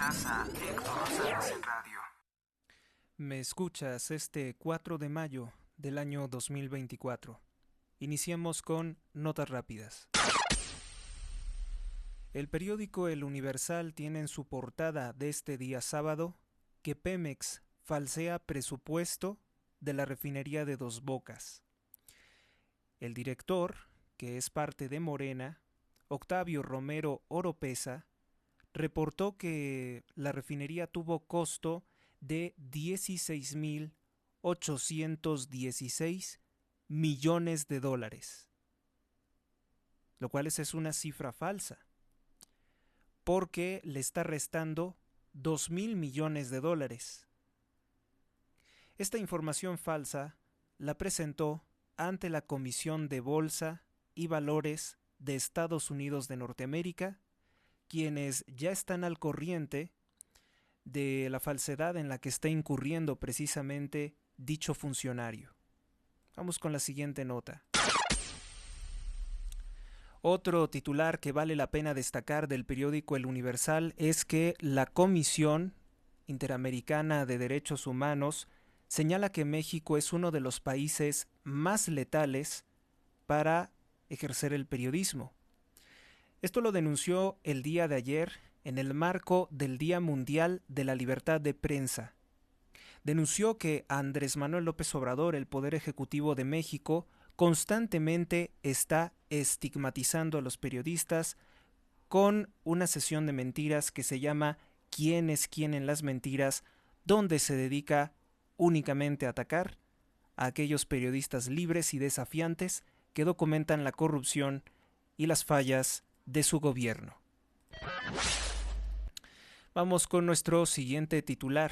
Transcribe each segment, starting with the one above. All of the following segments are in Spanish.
Amenaza Héctor Rosales en radio. Me escuchas este 4 de mayo del año 2024. Iniciamos con notas rápidas. El periódico El Universal tiene en su portada de este día sábado que Pemex falsea presupuesto de la refinería de Dos Bocas. El director, que es parte de Morena, Octavio Romero Oropesa, reportó que la refinería tuvo costo de 16,816 millones de dólares, lo cual es una cifra falsa, porque le está restando 2,000 millones de dólares. Esta información falsa la presentó ante la Comisión de Bolsa y Valores de Estados Unidos de Norteamérica, quienes ya están al corriente de la falsedad en la que está incurriendo precisamente dicho funcionario. Vamos con la siguiente nota. Otro titular que vale la pena destacar del periódico El Universal es que la Comisión Interamericana de Derechos Humanos señala que México es uno de los países más letales para ejercer el periodismo. Esto lo denunció el día de ayer en el marco del Día Mundial de la Libertad de Prensa. Denunció que Andrés Manuel López Obrador, el Poder Ejecutivo de México, constantemente está estigmatizando a los periodistas con una sesión de mentiras que se llama ¿Quién es quién en las mentiras?, donde se dedica únicamente a atacar a aquellos periodistas libres y desafiantes que documentan la corrupción y las fallas de su gobierno. Vamos con nuestro siguiente titular,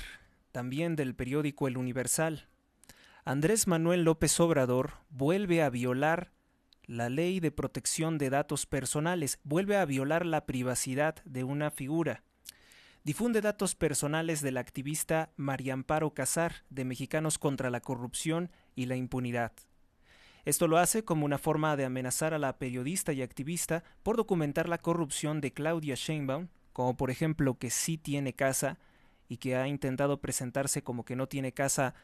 también del periódico El Universal. Andrés Manuel López Obrador vuelve a violar la ley de protección de datos personales, vuelve a violar la privacidad de una figura. Difunde datos personales de la activista María Amparo Casar, de Mexicanos contra la Corrupción y la Impunidad. Esto lo hace como una forma de amenazar a la periodista y activista por documentar la corrupción de Claudia Sheinbaum, como por ejemplo que sí tiene casa y que ha intentado presentarse como que no tiene casa,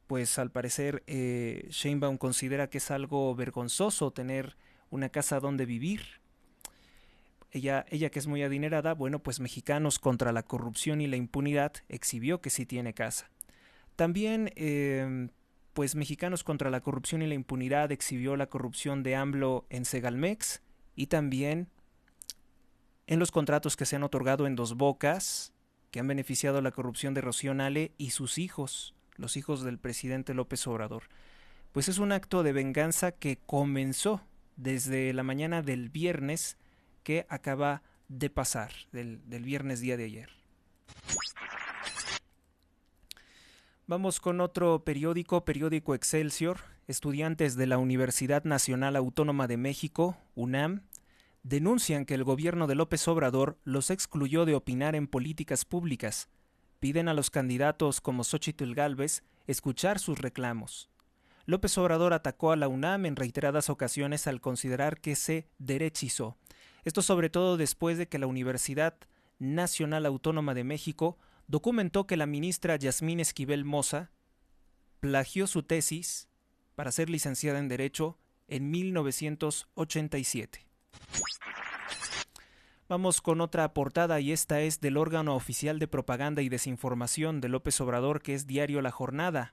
pues al parecer Sheinbaum considera que es algo vergonzoso tener una casa donde vivir. Ella que es muy adinerada, bueno, pues Mexicanos contra la Corrupción y la Impunidad exhibió que sí tiene casa. También pues Mexicanos contra la Corrupción y la Impunidad exhibió la corrupción de AMLO en Segalmex y también en los contratos que se han otorgado en Dos Bocas, que han beneficiado la corrupción de Rocío Nale y sus hijos, los hijos del presidente López Obrador. Pues es un acto de venganza que comenzó desde la mañana del viernes que acaba de pasar, del viernes día de ayer. Vamos con otro periódico Excelsior. Estudiantes de la Universidad Nacional Autónoma de México, UNAM, denuncian que el gobierno de López Obrador los excluyó de opinar en políticas públicas. Piden a los candidatos como Xóchitl Gálvez escuchar sus reclamos. López Obrador atacó a la UNAM en reiteradas ocasiones al considerar que se derechizó. Esto sobre todo después de que la Universidad Nacional Autónoma de México documentó que la ministra Yasmín Esquivel Moza plagió su tesis para ser licenciada en Derecho en 1987. Vamos con otra portada y esta es del órgano oficial de propaganda y desinformación de López Obrador, que es Diario La Jornada.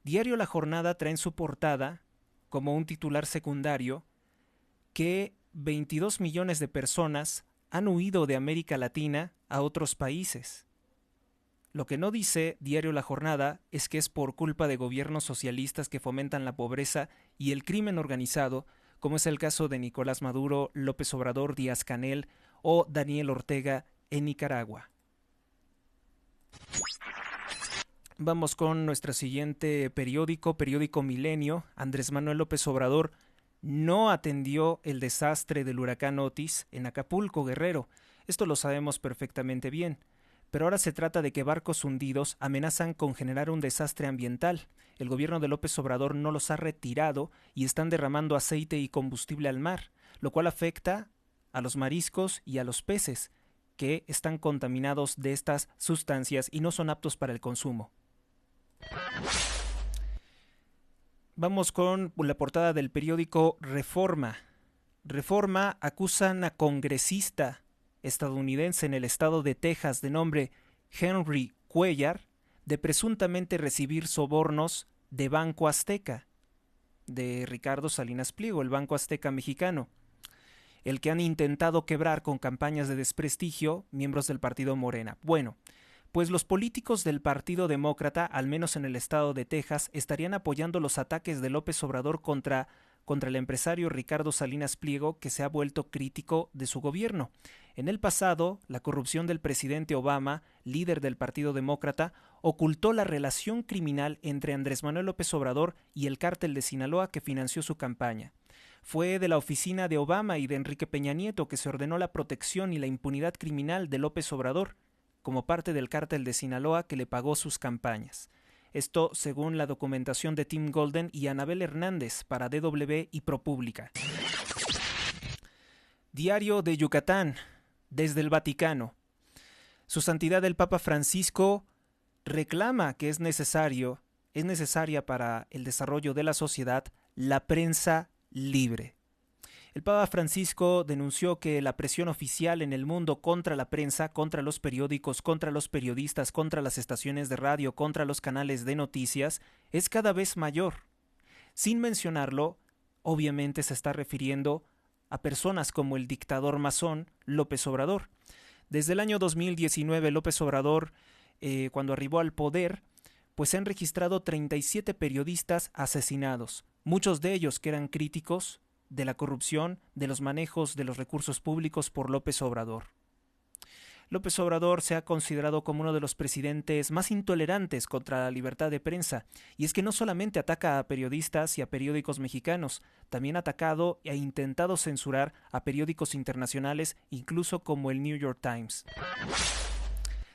Diario La Jornada trae en su portada, como un titular secundario, que 22 millones de personas han huido de América Latina a otros países. Lo que no dice Diario La Jornada es que es por culpa de gobiernos socialistas que fomentan la pobreza y el crimen organizado, como es el caso de Nicolás Maduro, López Obrador, Díaz-Canel o Daniel Ortega en Nicaragua. Vamos con nuestro siguiente periódico Milenio. Andrés Manuel López Obrador no atendió el desastre del huracán Otis en Acapulco, Guerrero. Esto lo sabemos perfectamente bien. Pero ahora se trata de que barcos hundidos amenazan con generar un desastre ambiental. El gobierno de López Obrador no los ha retirado y están derramando aceite y combustible al mar, lo cual afecta a los mariscos y a los peces, que están contaminados de estas sustancias y no son aptos para el consumo. Vamos con la portada del periódico Reforma. Reforma acusan a congresista estadounidense en el estado de Texas de nombre Henry Cuellar de presuntamente recibir sobornos de Banco Azteca, de Ricardo Salinas Pliego, el Banco Azteca mexicano, el que han intentado quebrar con campañas de desprestigio miembros del partido Morena. Bueno, pues los políticos del Partido Demócrata, al menos en el estado de Texas, estarían apoyando los ataques de López Obrador contra el empresario Ricardo Salinas Pliego, que se ha vuelto crítico de su gobierno. En el pasado, la corrupción del presidente Obama, líder del Partido Demócrata, ocultó la relación criminal entre Andrés Manuel López Obrador y el cártel de Sinaloa que financió su campaña. Fue de la oficina de Obama y de Enrique Peña Nieto que se ordenó la protección y la impunidad criminal de López Obrador, como parte del cártel de Sinaloa que le pagó sus campañas. Esto según la documentación de Tim Golden y Anabel Hernández para DW y ProPublica. Diario de Yucatán, desde el Vaticano. Su Santidad el Papa Francisco reclama que es necesaria para el desarrollo de la sociedad la prensa libre. El Papa Francisco denunció que la presión oficial en el mundo contra la prensa, contra los periódicos, contra los periodistas, contra las estaciones de radio, contra los canales de noticias, es cada vez mayor. Sin mencionarlo, obviamente se está refiriendo a personas como el dictador masón López Obrador. Desde el año 2019, López Obrador, cuando arribó al poder, pues se han registrado 37 periodistas asesinados, muchos de ellos que eran críticos de la corrupción, de los manejos de los recursos públicos por López Obrador. López Obrador se ha considerado como uno de los presidentes más intolerantes contra la libertad de prensa, y es que no solamente ataca a periodistas y a periódicos mexicanos, también ha atacado e intentado censurar a periódicos internacionales, incluso como el New York Times.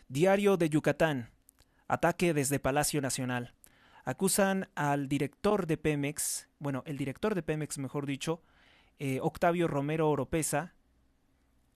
Diario de Yucatán. Ataque desde Palacio Nacional. Acusan al director de Pemex, Octavio Romero Oropesa,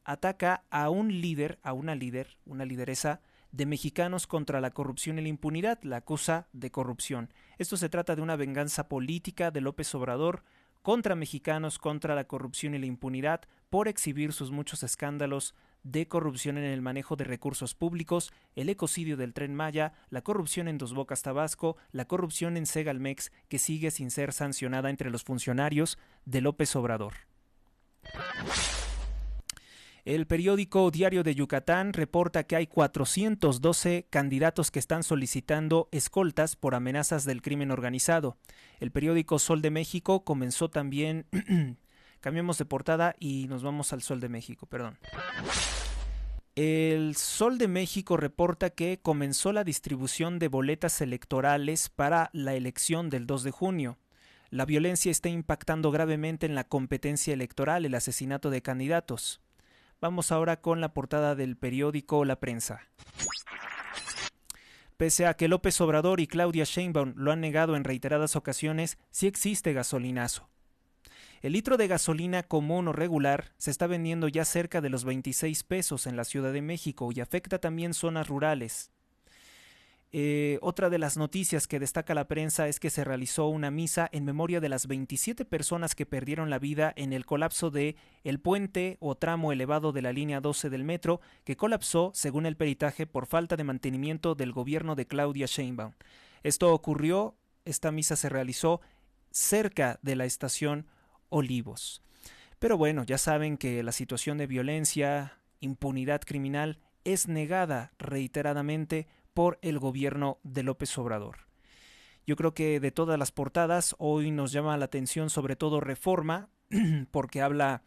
ataca a una lideresa de Mexicanos contra la Corrupción y la Impunidad, la acusa de corrupción. Esto se trata de una venganza política de López Obrador contra mexicanos, contra la corrupción y la impunidad, por exhibir sus muchos escándalos de corrupción en el manejo de recursos públicos, el ecocidio del Tren Maya, la corrupción en Dos Bocas Tabasco, la corrupción en Segalmex, que sigue sin ser sancionada entre los funcionarios de López Obrador. El periódico Diario de Yucatán reporta que hay 412 candidatos que están solicitando escoltas por amenazas del crimen organizado. El periódico Sol de México comenzó también... Cambiamos de portada y nos vamos al Sol de México, perdón. El Sol de México reporta que comenzó la distribución de boletas electorales para la elección del 2 de junio. La violencia está impactando gravemente en la competencia electoral, el asesinato de candidatos. Vamos ahora con la portada del periódico La Prensa. Pese a que López Obrador y Claudia Sheinbaum lo han negado en reiteradas ocasiones, sí existe gasolinazo. El litro de gasolina común o regular se está vendiendo ya cerca de los 26 pesos en la Ciudad de México y afecta también zonas rurales. Otra de las noticias que destaca la prensa es que se realizó una misa en memoria de las 27 personas que perdieron la vida en el colapso de el puente o tramo elevado de la línea 12 del metro, que colapsó, según el peritaje, por falta de mantenimiento del gobierno de Claudia Sheinbaum. Esta misa se realizó cerca de la estación Olivos. Pero bueno, ya saben que la situación de violencia, impunidad criminal es negada reiteradamente por el gobierno de López Obrador. Yo creo que de todas las portadas hoy nos llama la atención sobre todo Reforma, porque habla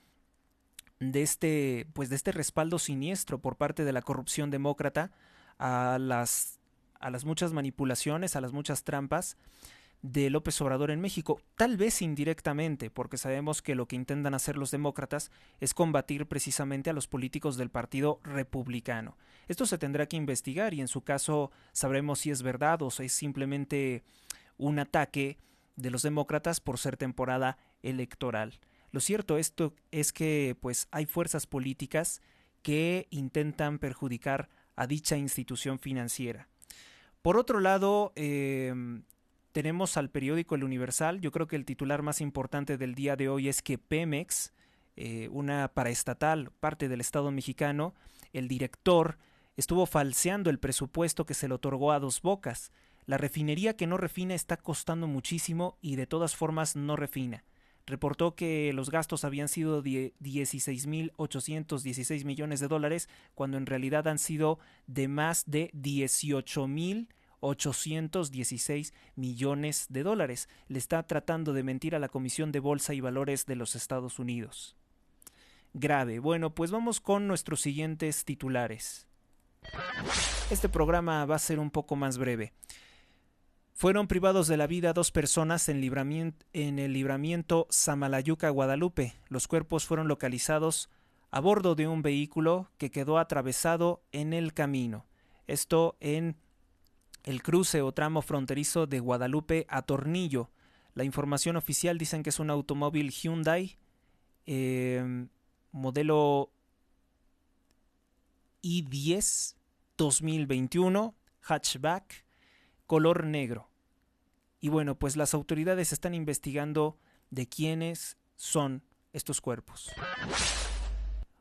de este respaldo siniestro por parte de la corrupción demócrata a las muchas manipulaciones, a las muchas trampas de López Obrador en México, tal vez indirectamente, porque sabemos que lo que intentan hacer los demócratas es combatir precisamente a los políticos del Partido Republicano. Esto se tendrá que investigar y en su caso sabremos si es verdad o si es simplemente un ataque de los demócratas por ser temporada electoral. Lo cierto es que pues hay fuerzas políticas que intentan perjudicar a dicha institución financiera. Por otro lado, tenemos al periódico El Universal. Yo creo que el titular más importante del día de hoy es que Pemex, una paraestatal, parte del Estado mexicano, el director estuvo falseando el presupuesto que se le otorgó a Dos Bocas. La refinería que no refina está costando muchísimo y de todas formas no refina. Reportó que los gastos habían sido de 16.816 millones de dólares, cuando en realidad han sido de más de 18.816 millones de dólares. Le está tratando de mentir a la Comisión de Bolsa y Valores de los Estados Unidos. Grave. Bueno, pues vamos con nuestros siguientes titulares. Este programa va a ser un poco más breve. Fueron privados de la vida 2 personas en el libramiento Samalayuca-Guadalupe. Los cuerpos fueron localizados a bordo de un vehículo que quedó atravesado en el camino. Esto en el cruce o tramo fronterizo de Guadalupe a Tornillo. La información oficial dicen que es un automóvil Hyundai modelo i10 2021, hatchback, color negro. Y bueno, pues las autoridades están investigando de quiénes son estos cuerpos.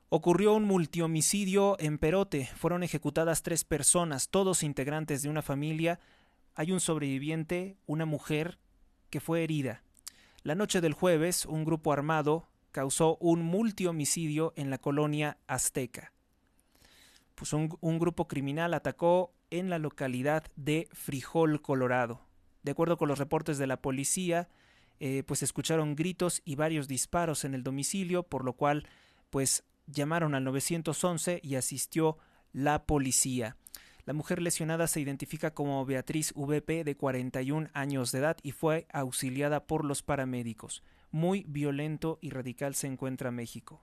Ocurrió un multihomicidio en Perote. Fueron ejecutadas 3 personas, todos integrantes de una familia. Hay un sobreviviente, una mujer, que fue herida. La noche del jueves, un grupo armado causó un multihomicidio en la colonia Azteca. Pues un grupo criminal atacó en la localidad de Frijol, Colorado. De acuerdo con los reportes de la policía, pues se escucharon gritos y varios disparos en el domicilio, por lo cual pues llamaron al 911 y asistió la policía. La mujer lesionada se identifica como Beatriz VP, de 41 años de edad, y fue auxiliada por los paramédicos. Muy violento y radical se encuentra México.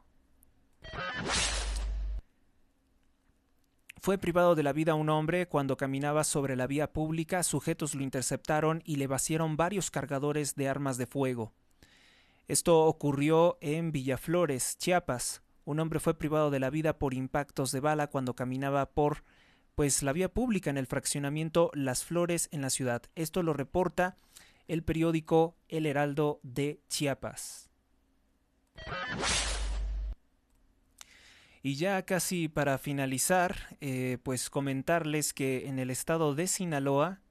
Fue privado de la vida un hombre cuando caminaba sobre la vía pública. Sujetos lo interceptaron y le vaciaron varios cargadores de armas de fuego. Esto ocurrió en Villaflores, Chiapas. Un hombre fue privado de la vida por impactos de bala cuando caminaba por la vía pública en el fraccionamiento Las Flores en la ciudad. Esto lo reporta el periódico El Heraldo de Chiapas. Y ya casi para finalizar, pues comentarles que en el estado de Sinaloa,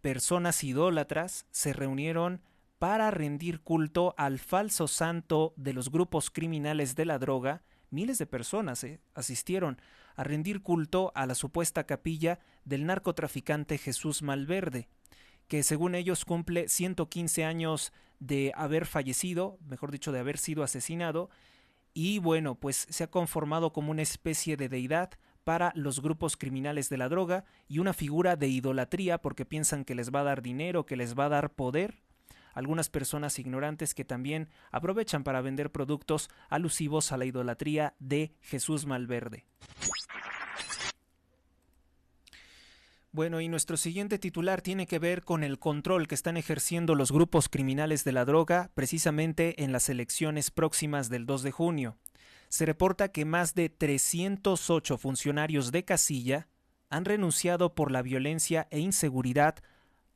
personas idólatras se reunieron para rendir culto al falso santo de los grupos criminales de la droga. Miles de personas asistieron a rendir culto a la supuesta capilla del narcotraficante Jesús Malverde, que según ellos cumple 115 años de haber fallecido, mejor dicho, de haber sido asesinado. Y bueno, pues se ha conformado como una especie de deidad para los grupos criminales de la droga y una figura de idolatría porque piensan que les va a dar dinero, que les va a dar poder. Algunas personas ignorantes que también aprovechan para vender productos alusivos a la idolatría de Jesús Malverde. Bueno, y nuestro siguiente titular tiene que ver con el control que están ejerciendo los grupos criminales de la droga precisamente en las elecciones próximas del 2 de junio. Se reporta que más de 308 funcionarios de casilla han renunciado por la violencia e inseguridad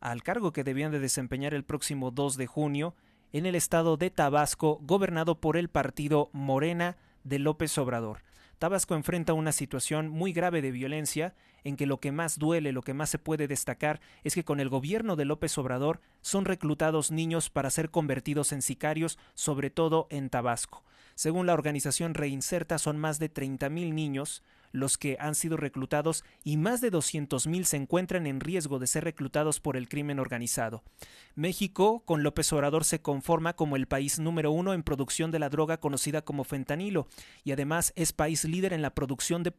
al cargo que debían de desempeñar el próximo 2 de junio en el estado de Tabasco, gobernado por el partido Morena de López Obrador. Tabasco enfrenta una situación muy grave de violencia, en que lo que más duele, lo que más se puede destacar, es que con el gobierno de López Obrador son reclutados niños para ser convertidos en sicarios, sobre todo en Tabasco. Según la organización Reinserta, son más de 30,000 niños los que han sido reclutados y más de 200,000 se encuentran en riesgo de ser reclutados por el crimen organizado. México, con López Obrador, se conforma como el país número 1 en producción de la droga conocida como fentanilo y además es país líder en la producción de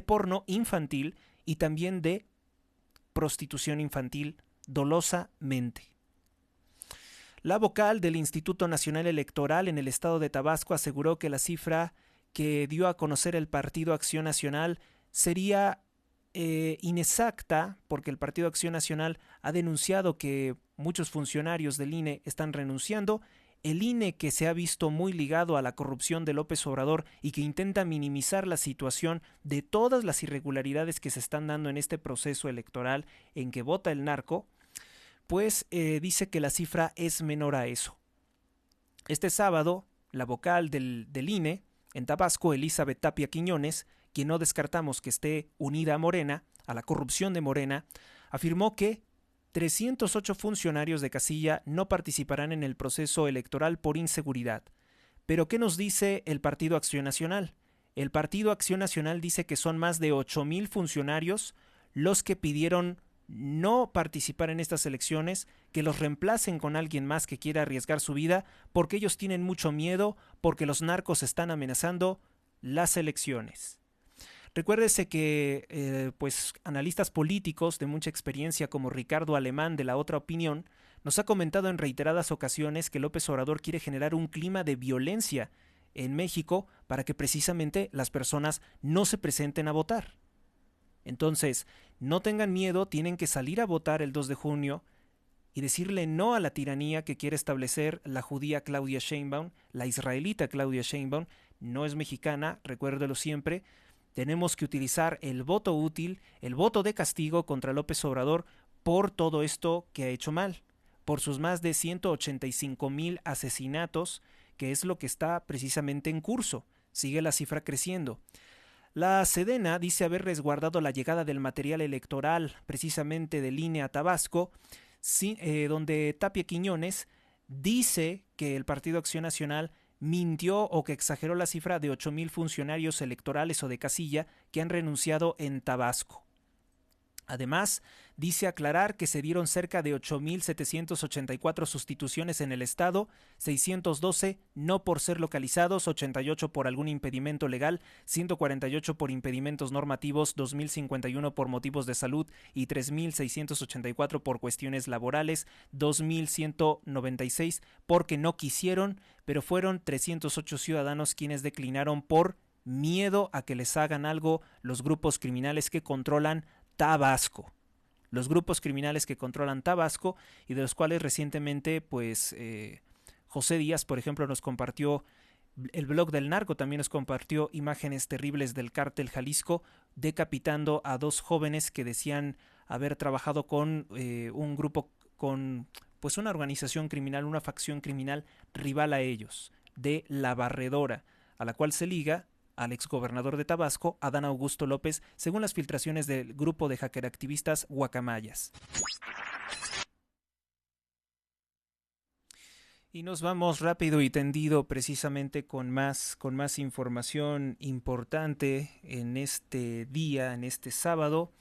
porno infantil y también de prostitución infantil dolosamente. La vocal del Instituto Nacional Electoral en el estado de Tabasco aseguró que la cifra que dio a conocer el Partido Acción Nacional sería inexacta, porque el Partido Acción Nacional ha denunciado que muchos funcionarios del INE están renunciando. el INE, que se ha visto muy ligado a la corrupción de López Obrador y que intenta minimizar la situación de todas las irregularidades que se están dando en este proceso electoral en que vota el narco, pues dice que la cifra es menor a eso. Este sábado, la vocal del INE en Tabasco, Elizabeth Tapia Quiñones, quien no descartamos que esté unida a Morena, a la corrupción de Morena, afirmó que 308 funcionarios de casilla no participarán en el proceso electoral por inseguridad. Pero ¿qué nos dice el Partido Acción Nacional? El Partido Acción Nacional dice que son más de 8,000 funcionarios los que pidieron no participar en estas elecciones, que los reemplacen con alguien más que quiera arriesgar su vida, porque ellos tienen mucho miedo, porque los narcos están amenazando las elecciones. Recuérdese que pues analistas políticos de mucha experiencia como Ricardo Alemán de La Otra Opinión nos ha comentado en reiteradas ocasiones que López Obrador quiere generar un clima de violencia en México para que precisamente las personas no se presenten a votar. Entonces, no tengan miedo, tienen que salir a votar el 2 de junio y decirle no a la tiranía que quiere establecer la judía Claudia Sheinbaum, la israelita Claudia Sheinbaum, no es mexicana, recuérdelo siempre. Tenemos que utilizar el voto útil, el voto de castigo contra López Obrador por todo esto que ha hecho mal, por sus más de 185,000 asesinatos, que es lo que está precisamente en curso. Sigue la cifra creciendo. La Sedena dice haber resguardado la llegada del material electoral precisamente del INE a Tabasco, donde Tapia Quiñones dice que el Partido Acción Nacional mintió o que exageró la cifra de 8,000 funcionarios electorales o de casilla que han renunciado en Tabasco. Además, dice aclarar que se dieron cerca de 8,784 sustituciones en el estado, 612 no por ser localizados, 88 por algún impedimento legal, 148 por impedimentos normativos, 2,051 por motivos de salud y 3,684 por cuestiones laborales, 2,196 porque no quisieron, pero fueron 308 ciudadanos quienes declinaron por miedo a que les hagan algo los grupos criminales que controlan Tabasco. Los grupos criminales que controlan Tabasco y de los cuales recientemente, pues, José Díaz, por ejemplo, nos compartió, el blog del narco también nos compartió imágenes terribles del cártel Jalisco decapitando a 2 jóvenes que decían haber trabajado con un grupo, con pues una organización criminal, una facción criminal rival a ellos, de La Barredora, a la cual se liga al exgobernador de Tabasco, Adán Augusto López, según las filtraciones del grupo de hackeractivistas Guacamayas. Y nos vamos rápido y tendido precisamente con más información importante en este día, en este sábado.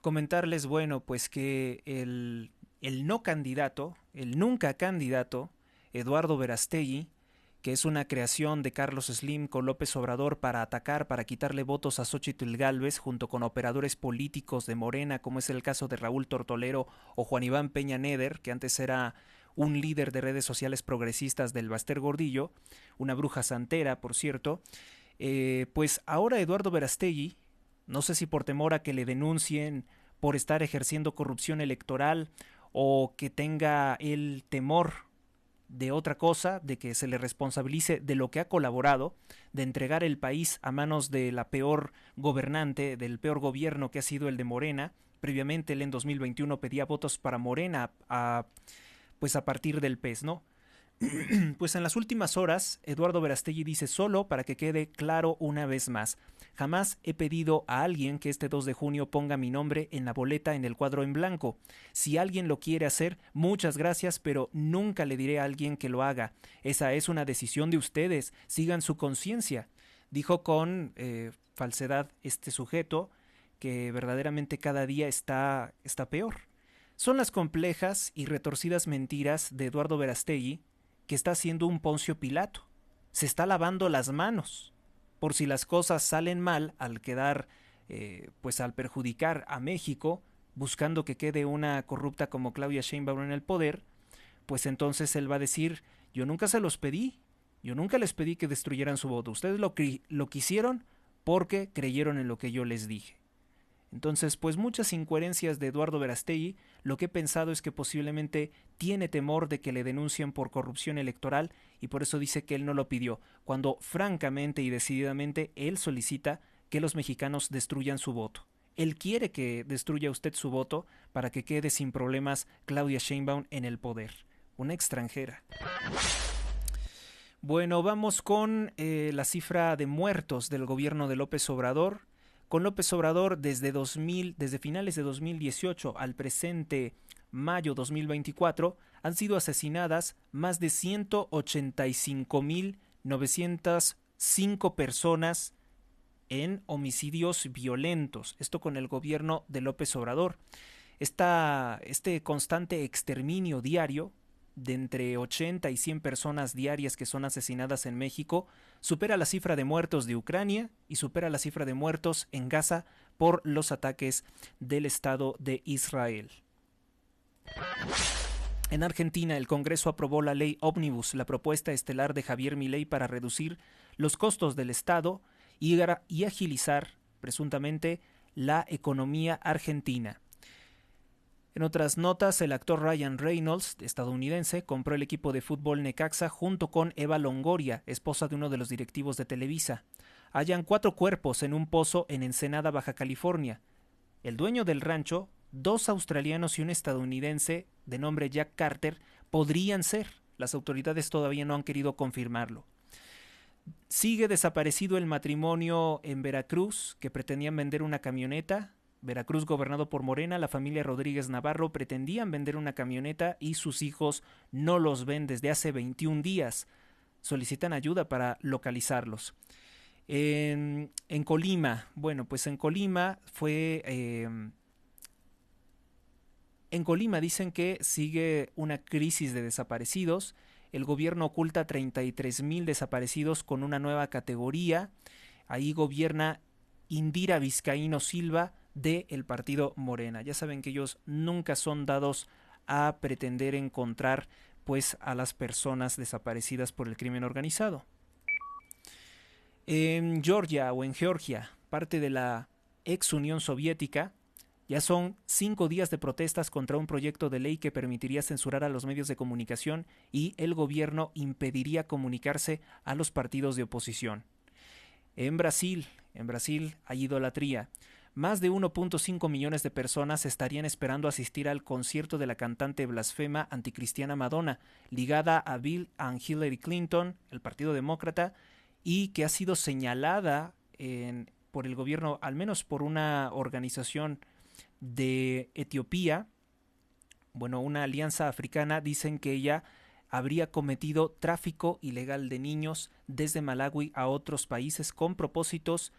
Comentarles, bueno, pues que el no candidato, el nunca candidato, Eduardo Verástegui, que es una creación de Carlos Slim con López Obrador para atacar, para quitarle votos a Xóchitl Gálvez, junto con operadores políticos de Morena, como es el caso de Raúl Tortolero o Juan Iván Peña Neder, que antes era un líder de redes sociales progresistas del Baster Gordillo, una bruja santera, por cierto. Pues ahora Eduardo Verástegui, no sé si por temor a que le denuncien por estar ejerciendo corrupción electoral o que tenga el temor de otra cosa, de que se le responsabilice de lo que ha colaborado, de entregar el país a manos de la peor gobernante, del peor gobierno que ha sido el de Morena. Previamente él en 2021 pedía votos para Morena pues a partir del PES, ¿no? Pues en las últimas horas, Eduardo Verástegui dice: solo para que quede claro una vez más, jamás he pedido a alguien que este 2 de junio ponga mi nombre en la boleta en el cuadro en blanco. Si alguien lo quiere hacer, muchas gracias, pero nunca le diré a alguien que lo haga. Esa es una decisión de ustedes, sigan su conciencia. Dijo con falsedad este sujeto, que verdaderamente cada día está peor. Son las complejas y retorcidas mentiras de Eduardo Verástegui, que está haciendo un Poncio Pilato. Se está lavando las manos, por si las cosas salen mal al quedar, pues al perjudicar a México, buscando que quede una corrupta como Claudia Sheinbaum en el poder, pues entonces él va a decir: yo nunca se los pedí, yo nunca les pedí que destruyeran su voto, ustedes lo quisieron porque creyeron en lo que yo les dije. Entonces, pues muchas incoherencias de Eduardo Verástegui. Lo que he pensado es que posiblemente tiene temor de que le denuncien por corrupción electoral y por eso dice que él no lo pidió, cuando francamente y decididamente él solicita que los mexicanos destruyan su voto. Él quiere que destruya usted su voto para que quede sin problemas Claudia Sheinbaum en el poder, una extranjera. Bueno, vamos con la cifra de muertos del gobierno de López Obrador. Con López Obrador desde finales de 2018 al presente mayo 2024 han sido asesinadas más de 185.905 personas en homicidios violentos. Esto con el gobierno de López Obrador. Este constante exterminio diario de entre 80 y 100 personas diarias que son asesinadas en México supera la cifra de muertos de Ucrania y supera la cifra de muertos en Gaza por los ataques del Estado de Israel. En Argentina, el Congreso aprobó la ley Ómnibus, la propuesta estelar de Javier Milei para reducir los costos del Estado y agilizar, presuntamente, la economía argentina. En otras notas, el actor Ryan Reynolds, estadounidense, compró el equipo de fútbol Necaxa junto con Eva Longoria, esposa de uno de los directivos de Televisa. Hallan 4 cuerpos en un pozo en Ensenada, Baja California. El dueño del rancho, 2 australianos y un estadounidense de nombre Jack Carter, podrían ser. Las autoridades todavía no han querido confirmarlo. Sigue desaparecido el matrimonio en Veracruz, que pretendían vender una camioneta. Veracruz, gobernado por Morena, la familia Rodríguez Navarro pretendían vender una camioneta y sus hijos no los ven desde hace 21 días. Solicitan ayuda para localizarlos. En Colima, bueno, pues en Colima en Colima dicen que sigue una crisis de desaparecidos. El gobierno oculta 33,000 desaparecidos con una nueva categoría. Ahí gobierna Indira Vizcaíno Silva del partido Morena. Ya saben que ellos nunca son dados a pretender encontrar pues a las personas desaparecidas por el crimen organizado. En Georgia o en Georgia, parte de la ex Unión Soviética, ya son 5 días de protestas contra un proyecto de ley que permitiría censurar a los medios de comunicación y el gobierno impediría comunicarse a los partidos de oposición. En Brasil hay idolatría. Más de 1.5 millones de personas estarían esperando asistir al concierto de la cantante blasfema anticristiana Madonna, ligada a Bill and Hillary Clinton, el Partido Demócrata, y que ha sido señalada por el gobierno, al menos por una organización de Etiopía, bueno, una alianza africana. Dicen que ella habría cometido tráfico ilegal de niños desde Malawi a otros países con propósitos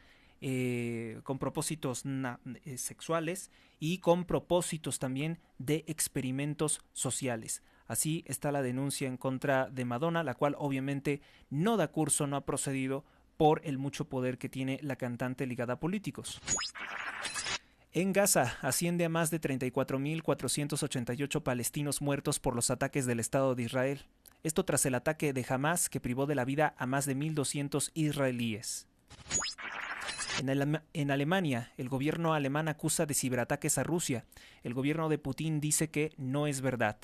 sexuales y con propósitos también de experimentos sociales. Así está la denuncia en contra de Madonna, la cual obviamente no da curso, no ha procedido por el mucho poder que tiene la cantante ligada a políticos. En Gaza asciende a más de 34.488 palestinos muertos por los ataques del Estado de Israel. Esto tras el ataque de Hamas que privó de la vida a más de 1.200 israelíes. En Alemania, el gobierno alemán acusa de ciberataques a Rusia. El gobierno de Putin dice que no es verdad.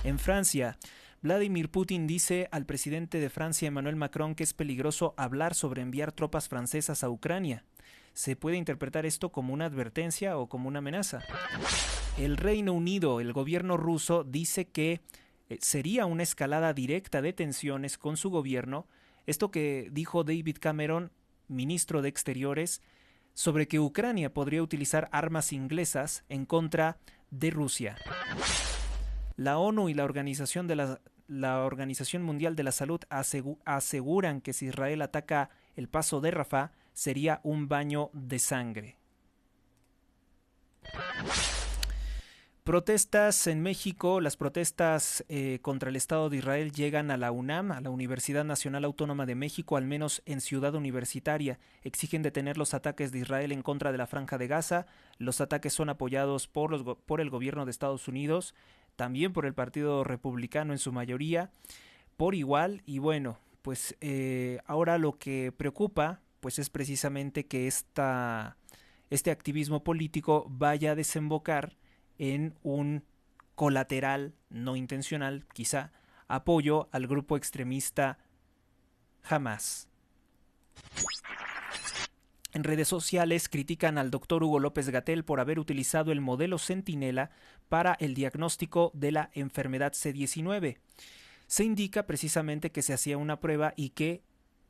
En Francia, Vladimir Putin dice al presidente de Francia, Emmanuel Macron, que es peligroso hablar sobre enviar tropas francesas a Ucrania. ¿Se puede interpretar esto como una advertencia o como una amenaza? El Reino Unido, el gobierno ruso, dice que sería una escalada directa de tensiones con su gobierno. Esto que dijo David Cameron, ministro de Exteriores, sobre que Ucrania podría utilizar armas inglesas en contra de Rusia. La ONU y la Organización Mundial de la Salud aseguran que si Israel ataca el paso de Rafah, sería un baño de sangre. Protestas en México. Las protestas contra el Estado de Israel llegan a la UNAM, a la Universidad Nacional Autónoma de México, al menos en Ciudad Universitaria. Exigen detener los ataques de Israel en contra de la Franja de Gaza. Los ataques son apoyados por el gobierno de Estados Unidos, también por el Partido Republicano en su mayoría, por igual. Y bueno, pues ahora lo que preocupa pues es precisamente que este activismo político vaya a desembocar en un colateral, no intencional, quizá, apoyo al grupo extremista Hamas. En redes sociales critican al doctor Hugo López-Gatell por haber utilizado el modelo Centinela para el diagnóstico de la enfermedad C-19. Se indica precisamente que se hacía una prueba y que,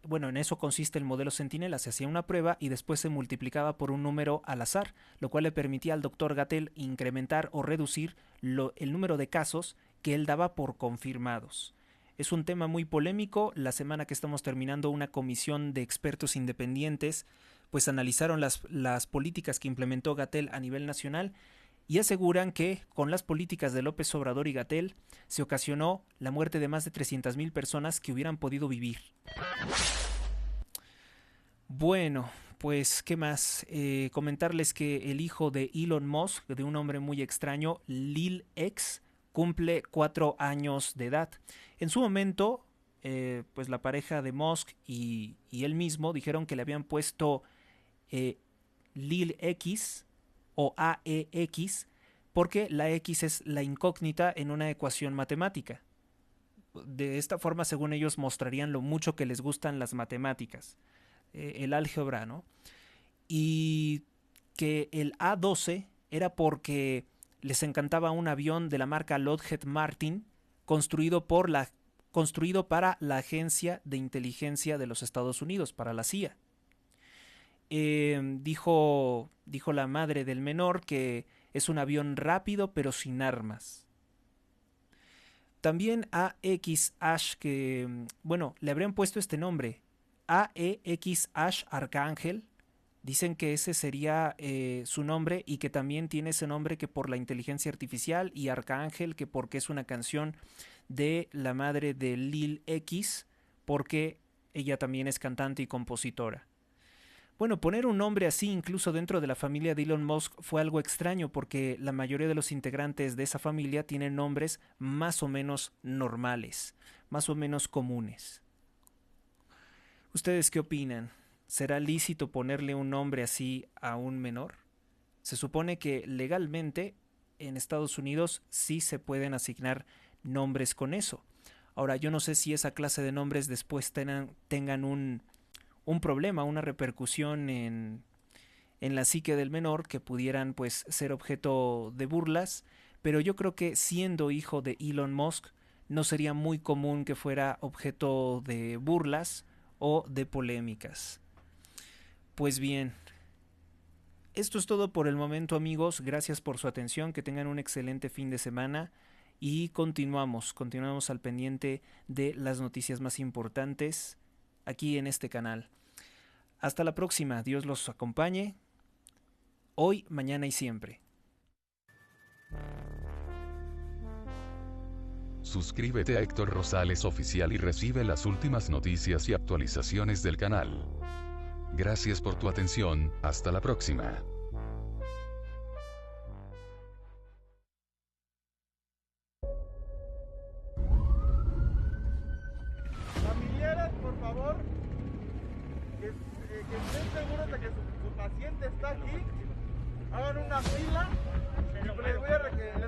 bueno, en eso consiste el modelo Centinela, se hacía una prueba y después se multiplicaba por un número al azar, lo cual le permitía al doctor Gatell incrementar o reducir el número de casos que él daba por confirmados. Es un tema muy polémico. La semana que estamos terminando, una comisión de expertos independientes pues analizaron las políticas que implementó Gatell a nivel nacional y aseguran que con las políticas de López Obrador y Gatell se ocasionó la muerte de más de 300,000 personas que hubieran podido vivir. Bueno, pues qué más, comentarles que el hijo de Elon Musk, de un hombre muy extraño, Lil X, cumple 4 años de edad. En su momento, pues la pareja de Musk y él mismo dijeron que le habían puesto Lil X o AEX porque la X es la incógnita en una ecuación matemática. De esta forma, según ellos, mostrarían lo mucho que les gustan las matemáticas, el álgebra, ¿no? Y que el A12 era porque les encantaba un avión de la marca Lockheed Martin construido para la Agencia de Inteligencia de los Estados Unidos, para la CIA. Dijo la madre del menor que es un avión rápido pero sin armas. También AX Ash, que bueno, le habrían puesto este nombre, AEX Ash Arcángel. Dicen que ese sería su nombre y que también tiene ese nombre que por la inteligencia artificial, y Arcángel que porque es una canción de la madre de Lil X, porque ella también es cantante y compositora. Bueno, poner un nombre así incluso dentro de la familia de Elon Musk fue algo extraño porque la mayoría de los integrantes de esa familia tienen nombres más o menos normales, más o menos comunes. ¿Ustedes qué opinan? ¿Será lícito ponerle un nombre así a un menor? Se supone que legalmente en Estados Unidos sí se pueden asignar nombres con eso. Ahora, yo no sé si esa clase de nombres después tengan un problema, una repercusión en la psique del menor, que pudieran pues ser objeto de burlas, pero yo creo que siendo hijo de Elon Musk no sería muy común que fuera objeto de burlas o de polémicas. Pues bien, esto es todo por el momento, amigos. Gracias por su atención, que tengan un excelente fin de semana y continuamos al pendiente de las noticias más importantes aquí en este canal. Hasta la próxima, Dios los acompañe, hoy, mañana y siempre. Suscríbete a Héctor Rosales Oficial y recibe las últimas noticias y actualizaciones del canal. Gracias por tu atención, hasta la próxima. Familiares, por favor, que estén seguros de que su paciente está aquí. Hagan una fila y les voy a pedir su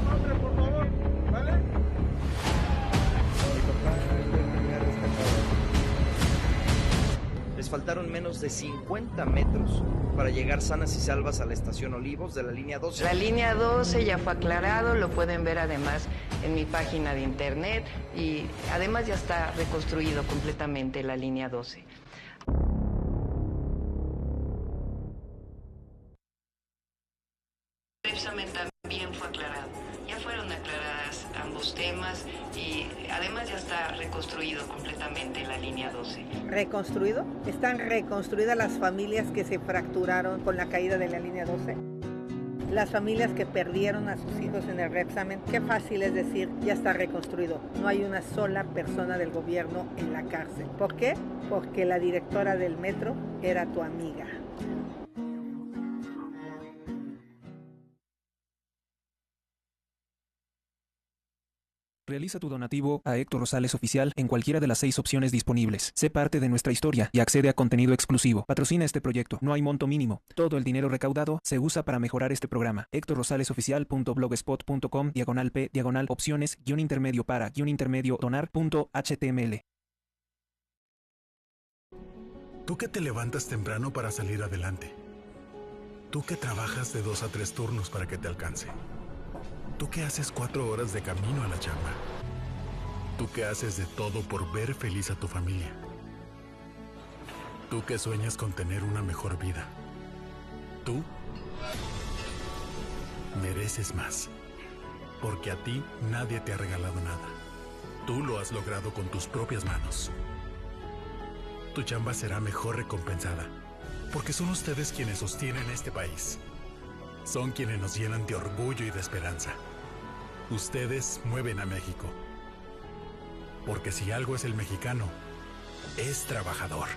nombre, por favor, ¿vale? Mi papá fue el primer rescatado. Les faltaron menos de 50 metros para llegar sanas y salvas a la estación Olivos de la línea 12. La línea 12 ya fue aclarado, lo pueden ver además en mi página de internet y además ya está reconstruido completamente la línea 12. El examen también fue aclarado. Ya fueron aclaradas ambos temas y además ya está reconstruido completamente la línea 12. ¿Reconstruido? ¿Están reconstruidas las familias que se fracturaron con la caída de la línea 12? Las familias que perdieron a sus hijos en el reexamen, qué fácil es decir, ya está reconstruido. No hay una sola persona del gobierno en la cárcel. ¿Por qué? Porque la directora del metro era tu amiga. Realiza tu donativo a Héctor Rosales Oficial en cualquiera de las 6 opciones disponibles. Sé parte de nuestra historia y accede a contenido exclusivo. Patrocina este proyecto. No hay monto mínimo. Todo el dinero recaudado se usa para mejorar este programa. HéctorRosalesoficial.blogspot.com/p/opciones _intermedio para _intermedio donar.html. Tú que te levantas temprano para salir adelante. Tú que trabajas de 2 a 3 turnos para que te alcance. Tú que haces 4 horas de camino a la chamba. Tú que haces de todo por ver feliz a tu familia. Tú que sueñas con tener una mejor vida. Tú mereces más. Porque a ti nadie te ha regalado nada. Tú lo has logrado con tus propias manos. Tu chamba será mejor recompensada. Porque son ustedes quienes sostienen este país. Son quienes nos llenan de orgullo y de esperanza. Ustedes mueven a México. Porque si algo es el mexicano, es trabajador.